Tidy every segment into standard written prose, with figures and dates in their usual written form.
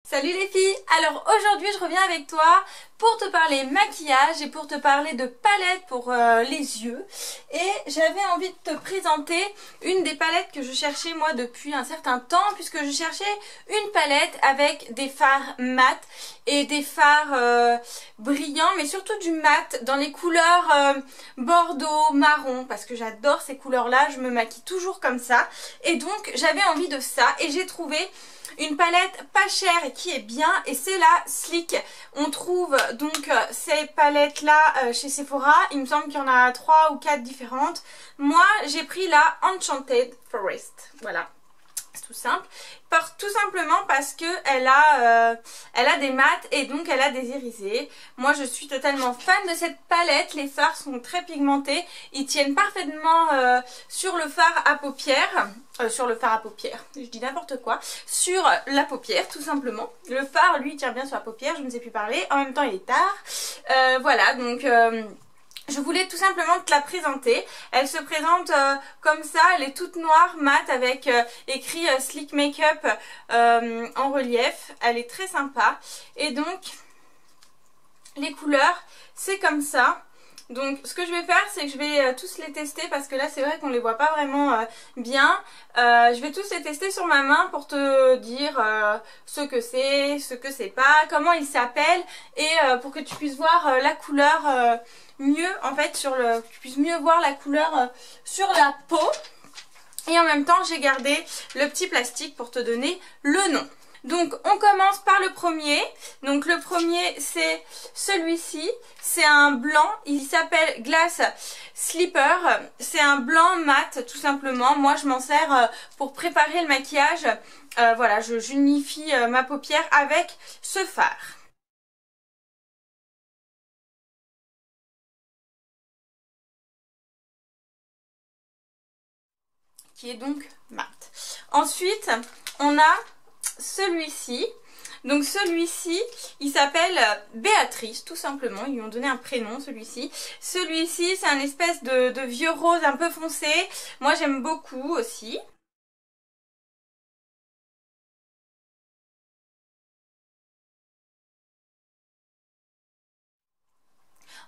Salut les filles! Alors aujourd'hui je reviens avec toi pour te parler maquillage et pour te parler de palettes pour les yeux. Et j'avais envie de te présenter une des palettes que je cherchais moi depuis un certain temps, puisque je cherchais une palette avec des fards mat et des fards brillants, mais surtout du mat dans les couleurs bordeaux, marron, parce que j'adore ces couleurs là, je me maquille toujours comme ça. Et donc j'avais envie de ça et j'ai trouvé une palette pas chère et qui est bien, et c'est la Sleek. On trouve donc ces palettes là chez Sephora. Il me semble qu'il y en a 3 ou 4 différentes. Moi j'ai pris la Enchanted Forest, voilà, c'est tout simple. Tout simplement parce que elle a des mats et donc elle a des irisés. Moi je suis totalement fan de cette palette. Les fards sont très pigmentés, ils tiennent parfaitement sur le fard à paupières. Je dis n'importe quoi, sur la paupière tout simplement. Le fard lui tient bien sur la paupière, je ne sais plus parler, en même temps il est tard. Voilà, donc je voulais tout simplement te la présenter. Elle se présente comme ça, elle est toute noire, mat, avec écrit Sleek Makeup en relief. Elle est très sympa. Et donc, les couleurs, c'est comme ça. Donc ce que je vais faire, c'est que je vais tous les tester, parce que là c'est vrai qu'on les voit pas vraiment bien. Je vais tous les tester sur ma main pour te dire ce que c'est pas, comment ils s'appellent, et pour que tu puisses voir la couleur mieux, en fait, que tu puisses mieux voir la couleur sur la peau. Et en même temps j'ai gardé le petit plastique pour te donner le nom. Donc on commence par le premier. Donc le premier c'est celui-ci. C'est un blanc. Il s'appelle Glass Slipper. C'est un blanc mat tout simplement. Moi je m'en sers pour préparer le maquillage. Voilà, j'unifie ma paupière avec ce fard. Qui est donc mat. Ensuite on a celui-ci. Donc celui-ci, il s'appelle Béatrice, tout simplement. Ils lui ont donné un prénom, celui-ci. Celui-ci, c'est un espèce de vieux rose un peu foncé. Moi, j'aime beaucoup aussi.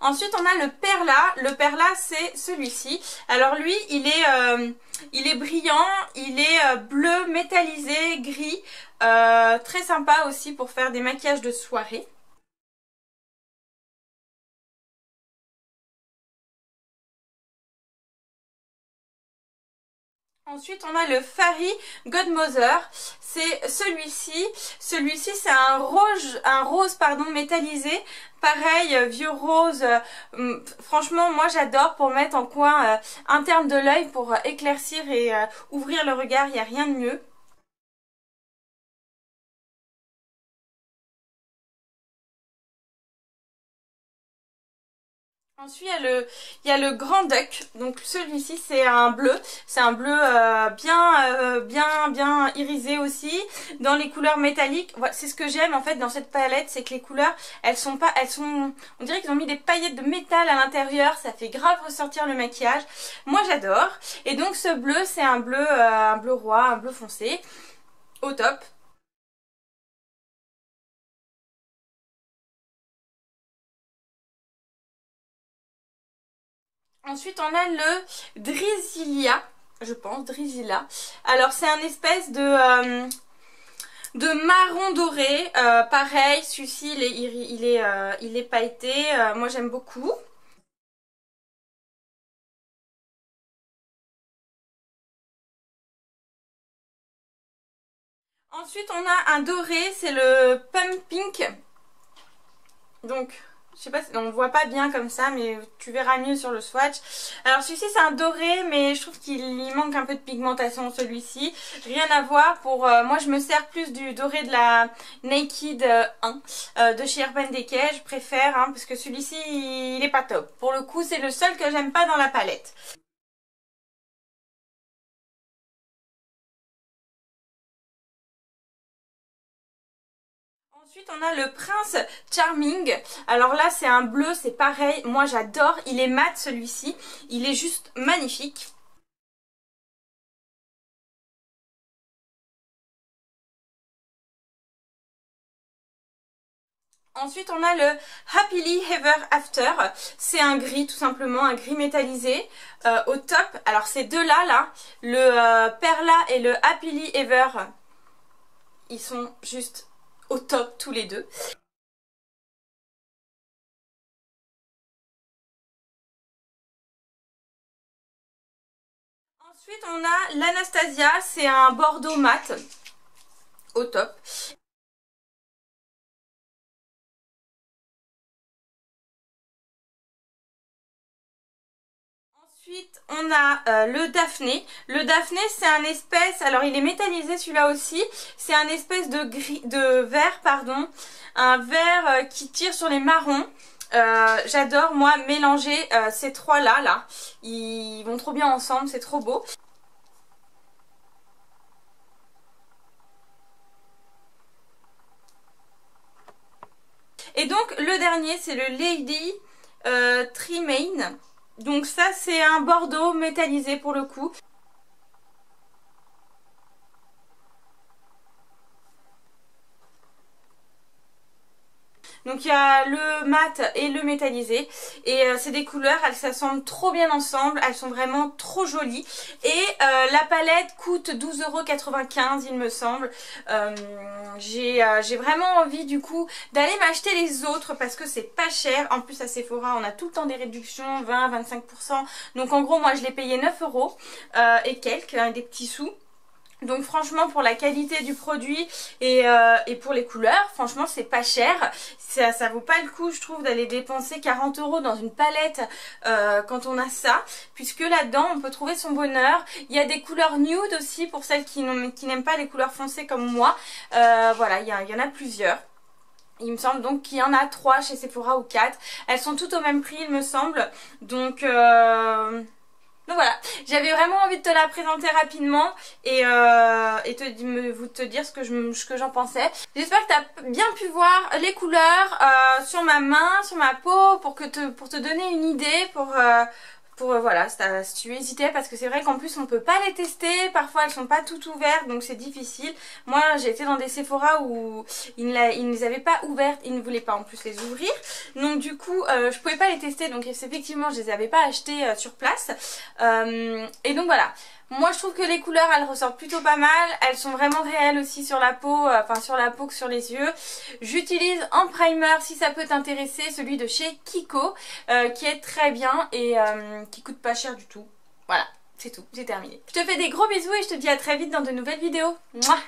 Ensuite, on a le perla. Le perla, c'est celui-ci. Alors lui, il est brillant, il est bleu métallisé, gris. Très sympa aussi pour faire des maquillages de soirée. Ensuite, on a le Fairy Godmother. C'est celui-ci. Celui-ci, c'est un rose pardon, métallisé. Pareil, vieux rose. Franchement, moi j'adore pour mettre en coin interne de l'œil pour éclaircir et ouvrir le regard. Il n'y a rien de mieux. Ensuite, il y a le Grand Duck. Donc celui-ci, c'est un bleu bien irisé aussi, dans les couleurs métalliques. Voilà, c'est ce que j'aime en fait dans cette palette, c'est que les couleurs, on dirait qu'ils ont mis des paillettes de métal à l'intérieur. Ça fait grave ressortir le maquillage. Moi, j'adore. Et donc ce bleu, c'est un bleu roi, un bleu foncé, au top. Ensuite, on a le Drisilia, je pense, Drisilia. Alors, c'est un espèce de marron doré. Pareil, celui-ci, il est pailleté. Moi, j'aime beaucoup. Ensuite, on a un doré, c'est le Pump Pink. Donc, je sais pas, on voit pas bien comme ça, mais tu verras mieux sur le swatch. Alors celui-ci c'est un doré, mais je trouve qu'il manque un peu de pigmentation celui-ci. Rien à voir pour... moi je me sers plus du doré de la Naked 1 de chez Urban Decay. Je préfère, hein, parce que celui-ci il est pas top. Pour le coup c'est le seul que j'aime pas dans la palette. Ensuite on a le Prince Charming. Alors là c'est un bleu, c'est pareil, moi j'adore, il est mat celui-ci, il est juste magnifique. Ensuite on a le Happily Ever After, c'est un gris tout simplement, un gris métallisé au top. Alors ces deux là, le Perla et le Happily Ever, ils sont juste au top tous les deux. Ensuite on a l'Anastasia, c'est un bordeaux mat au top. Ensuite, on a le Daphné. Le Daphné, c'est un espèce, alors il est métallisé celui-là aussi, c'est un espèce de gris, de vert, pardon, un vert qui tire sur les marrons. J'adore moi mélanger ces trois-là, là. Ils vont trop bien ensemble, c'est trop beau. Et donc le dernier, c'est le Lady Tremaine. Donc ça c'est un bordeaux métallisé pour le coup. Donc il y a le mat et le métallisé et c'est des couleurs, elles s'assemblent trop bien ensemble, elles sont vraiment trop jolies et la palette coûte 12,95 € il me semble. J'ai vraiment envie du coup d'aller m'acheter les autres parce que c'est pas cher. En plus à Sephora on a tout le temps des réductions, 20-25%, donc en gros moi je l'ai payé 9 € et quelques, hein, des petits sous. Donc franchement pour la qualité du produit et pour les couleurs, franchement c'est pas cher. Ça vaut pas le coup je trouve d'aller dépenser 40 € dans une palette quand on a ça. Puisque là-dedans on peut trouver son bonheur. Il y a des couleurs nude aussi pour celles qui n'aiment pas les couleurs foncées comme moi. Voilà, il y en a plusieurs. Il me semble donc qu'il y en a 3 chez Sephora ou 4. Elles sont toutes au même prix il me semble. Donc voilà, j'avais vraiment envie de te la présenter rapidement et te dire ce que j'en pensais. J'espère que tu as bien pu voir les couleurs sur ma main, sur ma peau, pour te donner une idée, voilà, si tu hésitais, parce que c'est vrai qu'en plus on peut pas les tester, parfois elles sont pas toutes ouvertes donc c'est difficile. Moi j'ai été dans des Sephora où ils ne les avaient pas ouvertes, ils ne voulaient pas en plus les ouvrir, donc du coup je pouvais pas les tester, donc effectivement je les avais pas achetées sur place et donc voilà. Moi je trouve que les couleurs elles ressortent plutôt pas mal, elles sont vraiment réelles aussi sur la peau, enfin sur la peau que sur les yeux. J'utilise en primer, si ça peut t'intéresser, celui de chez Kiko qui est très bien et qui coûte pas cher du tout. Voilà, c'est tout, j'ai terminé. Je te fais des gros bisous et je te dis à très vite dans de nouvelles vidéos. Mouah.